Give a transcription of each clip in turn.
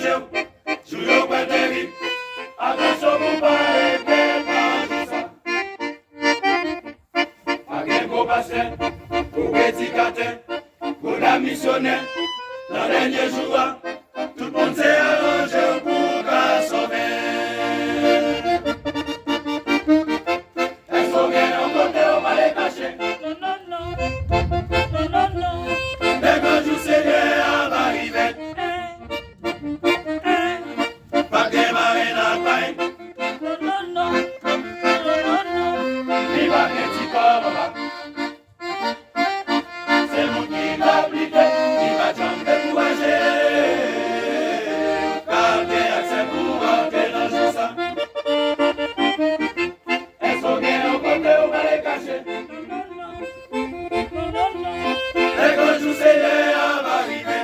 manger, jouer au point de vie. Attention pour pas arrêter dans ça. Pas de gros pasteur, pour prédicateur, pour la missionnaire. Dans les derniers jours, tout le monde s'est arrangé pour qu'à sauver. Est-ce qu'on vient en côté, on va les cacher? Non. Mais quand je sais bien, va arriver. Pas démarrer la paille. Non. Il va petit corps, c'est mon qui l'a appliqué, il va jamais décourager. Car il y a accès pour entrer dans le sang. Est-ce qu'on vient au côté, on va les cacher? Et quand je sais bien, va arriver.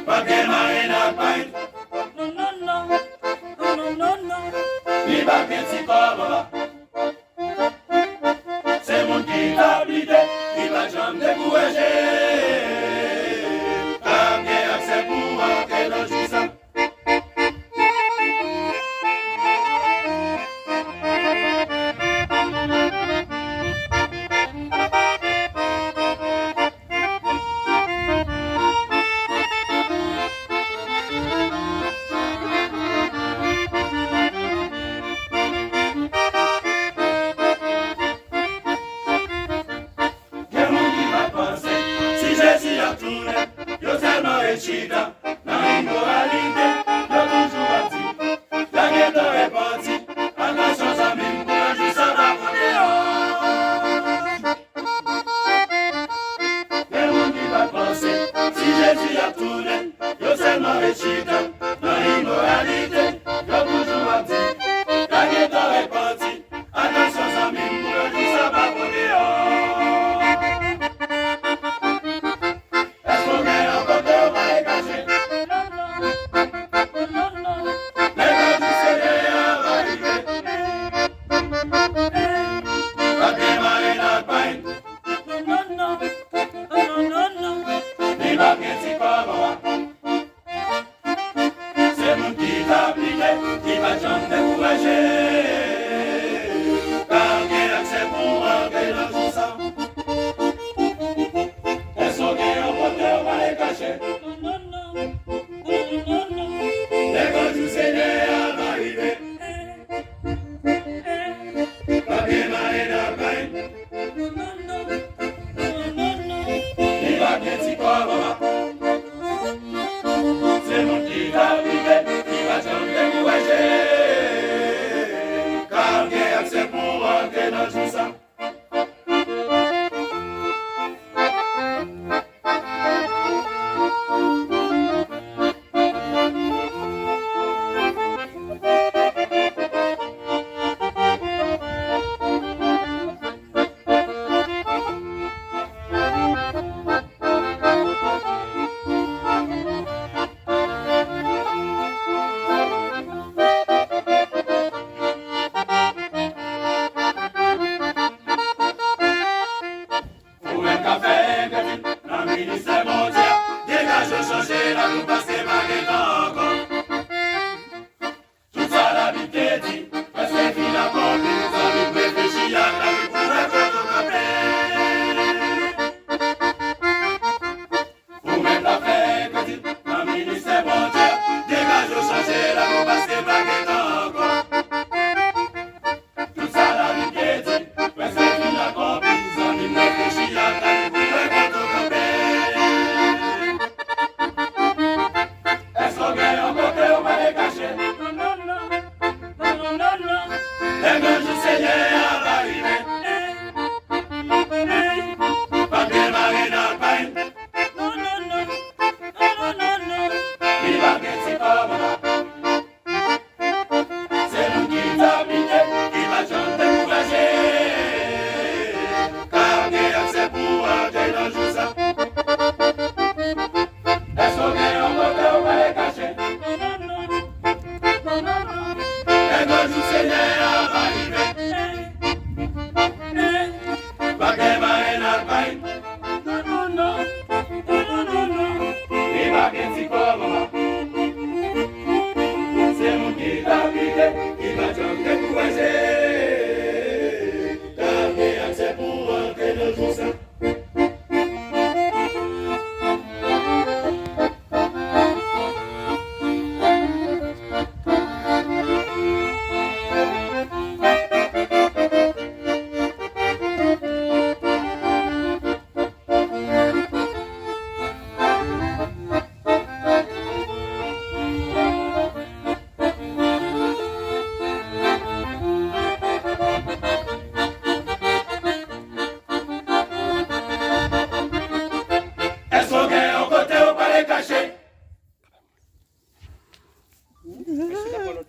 Pas démarrer la paille. Non. Il va bien s'y corps. C'est mon qui l'a appliqué, il va jamais décourager. Car il y a accès pour entrer dans le sang. Jésus a tourné, yo tellement échita, dans l'immoralité, yo toujours bâti, la guerre est partie, attention ça mine, pour un jour ça va pour les gens qui va penser, si Jésus a tourné, yo tellement échita, dans l'immoralité, yo toujours bâti, la guerre est partie, attention ça mine, pour un jour ça va pour les gens. C'est mon qui t'a appliqué, qui va jamais décourager. Car il y a accès pour entrer dans tout ça. Est-ce qu'on est en côté, on va les cacher? Et quand je sais bien, va arriver. Pas démarrer la paille. Il va bien s'y corps. C'est mon qui t'a appliqué, qui va jamais décourager. Car il y a accès pour entrer dans tout ça. Ministère mondial, dégage changer la coupe parce que ma gueule encore. Tout ça la vie t'est dit, parce que fille la porte, nous avons réfléchi à la vie pour être autocopé. Pour mettre la fête, petit, un ministère mondial, dégage changer la coupe parce que ma gueule encore. Tout ça la vie t'est dit, parce que fille la porte, nous avons réfléchi à la vie pour être autocopé. Let's go get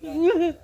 Hein.